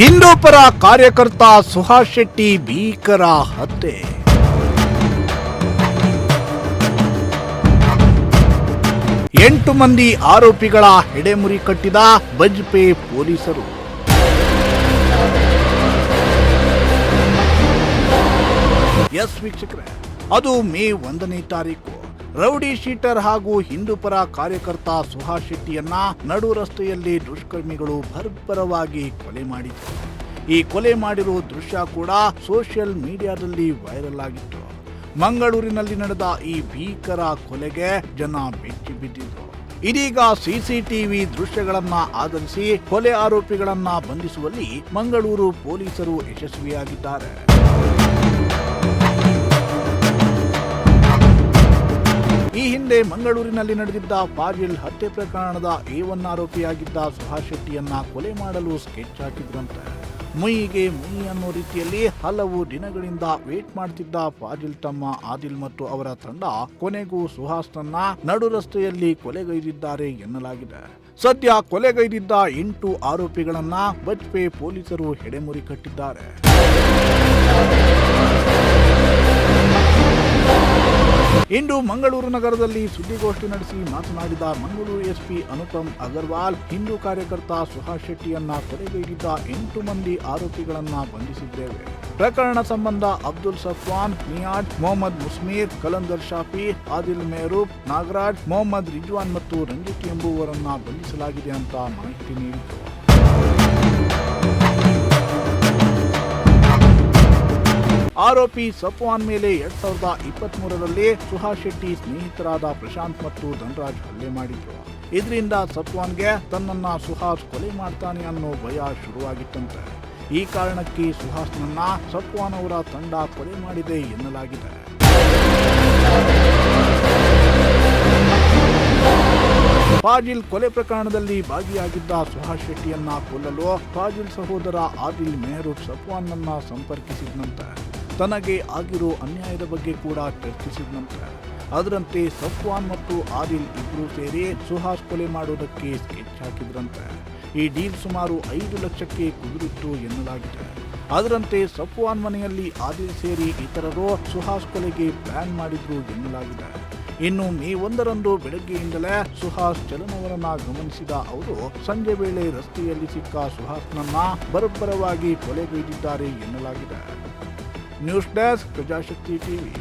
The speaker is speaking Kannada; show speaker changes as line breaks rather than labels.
ಹಿಂದೂಪರ ಕಾರ್ಯಕರ್ತ ಸುಹಾಸ್ ಶೆಟ್ಟಿ ಭೀಕರ ಹತ್ಯೆ. ಎಂಟು ಮಂದಿ ಆರೋಪಿಗಳ ಹೆಡೆಮುರಿ ಕಟ್ಟಿದ ಬಜ್ಪೆ ಪೊಲೀಸರು. ಎಸ್ ವೀಕ್ಷಕರೇ, ಅದು ಮೇ 1ನೇ ತಾರೀಕು. ರೌಡಿ ಶೀಟರ್ ಹಾಗೂ ಹಿಂದೂಪರ ಕಾರ್ಯಕರ್ತ ಸುಹಾಸ್ ಶೆಟ್ಟಿಯನ್ನ ನಡು ರಸ್ತೆಯಲ್ಲಿ ದುಷ್ಕರ್ಮಿಗಳು ಬರ್ಬರವಾಗಿ ಕೊಲೆ ಮಾಡಿದ್ರು. ಈ ಕೊಲೆ ಮಾಡಿರೋ ದೃಶ್ಯ ಕೂಡ ಸೋಷಿಯಲ್ ಮೀಡಿಯಾದಲ್ಲಿ ವೈರಲ್ ಆಗಿತ್ತು. ಮಂಗಳೂರಿನಲ್ಲಿ ನಡೆದ ಈ ಭೀಕರ ಕೊಲೆಗೆ ಜನ ಬೆಚ್ಚಿ ಬಿದ್ದಿದ್ರು. ಇದೀಗ ಸಿಸಿಟಿವಿ ದೃಶ್ಯಗಳನ್ನ ಆಧರಿಸಿ ಕೊಲೆ ಆರೋಪಿಗಳನ್ನ ಬಂಧಿಸುವಲ್ಲಿ ಮಂಗಳೂರು ಪೊಲೀಸರು ಯಶಸ್ವಿಯಾಗಿದ್ದಾರೆ. ಈ ಹಿಂದೆ ಮಂಗಳೂರಿನಲ್ಲಿ ನಡೆದಿದ್ದ ಫಾಜಿಲ್ ಹತ್ಯೆ ಪ್ರಕರಣದ A1 ಆರೋಪಿಯಾಗಿದ್ದ ಸುಹಾಸ್ ಶೆಟ್ಟಿಯನ್ನ ಕೊಲೆ ಮಾಡಲು ಸ್ಕೆಚ್ ಹಾಕಿದ್ರಂತೆ. ಮುಯಿಗೆ ಮುಯಿ ಅನ್ನೋ ರೀತಿಯಲ್ಲಿ ಹಲವು ದಿನಗಳಿಂದ ವೇಟ್ ಮಾಡ್ತಿದ್ದ ಫಾಜಿಲ್ ತಮ್ಮ ಆದಿಲ್ ಮತ್ತು ಅವರ ತಂಡ ಕೊನೆಗೂ ಸುಹಾಸ್ನನ್ನ ನಡು ರಸ್ತೆಯಲ್ಲಿ ಕೊಲೆಗೈದಿದ್ದಾರೆ ಎನ್ನಲಾಗಿದೆ. ಸದ್ಯ ಕೊಲೆಗೈದಿದ್ದ 8 ಆರೋಪಿಗಳನ್ನ ಬಜ್ಪೆ ಪೊಲೀಸರು ಹೆಡೆಮುರಿ ಕಟ್ಟಿದ್ದಾರೆ. ಇಂದು ಮಂಗಳೂರು ನಗರದಲ್ಲಿ ಸುದ್ದಿಗೋಷ್ಠಿ ನಡೆಸಿ ಮಾತನಾಡಿದ ಮಂಗಳೂರು ಎಸ್ಪಿ ಅನುಪಮ್ ಅಗರ್ವಾಲ್, ಹಿಂದೂ ಕಾರ್ಯಕರ್ತ ಸುಹಾಸ್ ಶೆಟ್ಟಿಯನ್ನ ಕೊಲೆಗೈದಿದ್ದ 8 ಮಂದಿ ಆರೋಪಿಗಳನ್ನ ಬಂಧಿಸಿದ್ದೇವೆ. ಪ್ರಕರಣ ಸಂಬಂಧ ಅಬ್ದುಲ್ ಸಫ್ವಾನ್, ನಿಯಾಜ್, ಮೊಹಮ್ಮದ್ ಮುಸ್ಮೀರ್, ಕಲಂದರ್ ಶಾಫಿ, ಆದಿಲ್ ಮೆಹರೂಬ್, ನಾಗರಾಜ್, ಮೊಹಮ್ಮದ್ ರಿಜ್ವಾನ್ ಮತ್ತು ರಂಜಿತ್ ಎಂಬುವರನ್ನ ಬಂಧಿಸಲಾಗಿದೆ ಅಂತ ಮಾಹಿತಿ ನೀಡಿದರು. ಆರೋಪಿ ಸಫ್ವಾನ್ ಮೇಲೆ 2023ರಲ್ಲಿ ಸುಹಾಸ್ ಶೆಟ್ಟಿ ಸ್ನೇಹಿತರಾದ ಪ್ರಶಾಂತ್ ಮತ್ತು ಧನರಾಜ್ ಹಲ್ಲೆ ಮಾಡಿದ್ರು. ಇದರಿಂದ ಸಫ್ವಾನ್ಗೆ ತನ್ನನ್ನ ಸುಹಾಸ್ ಕೊಲೆ ಮಾಡ್ತಾನೆ ಅನ್ನೋ ಭಯ ಶುರುವಾಗಿತ್ತಂತೆ. ಈ ಕಾರಣಕ್ಕೆ ಸುಹಾಸ್ನನ್ನ ಸಫ್ವಾನ್ ಅವರ ತಂಡ ಕೊಲೆ ಮಾಡಿದೆ ಎನ್ನಲಾಗಿದೆ. ಫಾಜಿಲ್ ಕೊಲೆ ಪ್ರಕರಣದಲ್ಲಿ ಭಾಗಿಯಾಗಿದ್ದ ಸುಹಾಸ್ ಶೆಟ್ಟಿಯನ್ನ ಕೊಲ್ಲಲು ಫಾಜಿಲ್ ಸಹೋದರ ಆದಿಲ್ ಮೆಹರೂಬ್ ಸಫ್ವಾನ್ನನ್ನ ಸಂಪರ್ಕಿಸಿದ್ನಂತೆ. ತನಗೆ ಆಗಿರೋ ಅನ್ಯಾಯದ ಬಗ್ಗೆ ಕೂಡ ಚರ್ಚಿಸಿದಂತೆ. ಅದರಂತೆ ಸಫ್ವಾನ್ ಮತ್ತು ಆದಿಲ್ ಇಬ್ರು ಸೇರಿ ಸುಹಾಸ್ ಕೊಲೆ ಮಾಡೋದಕ್ಕೆ ಸ್ಕೆಚ್ ಹಾಕಿದ್ರಂತೆ. ಈ ಡೀಲ್ ಸುಮಾರು 5 ಲಕ್ಷಕ್ಕೆ ಕುದುರಿತ್ತು ಎನ್ನಲಾಗಿದೆ. ಅದರಂತೆ ಸಫ್ವಾನ್ ಮನೆಯಲ್ಲಿ ಆದಿಲ್ ಸೇರಿ ಇತರರು ಸುಹಾಸ್ ಕೊಲೆಗೆ ಪ್ಲಾನ್ ಮಾಡಿದ್ರು ಎನ್ನಲಾಗಿದೆ. ಇನ್ನು ಮೇ 1ರಂದು ಬೆಳಗ್ಗೆಯಿಂದಲೇ ಸುಹಾಸ್ ಚಲನವಲನ ಗಮನಿಸಿದ ಅವರು ಸಂಜೆ ವೇಳೆ ರಸ್ತೆಯಲ್ಲಿ ಸಿಕ್ಕ ಸುಹಾಸ್ನನ್ನ ಬರ್ಬರವಾಗಿ ಕೊಲೆಗೈದಿದ್ದಾರೆ ಎನ್ನಲಾಗಿದೆ. News desk, Prajashakti TV.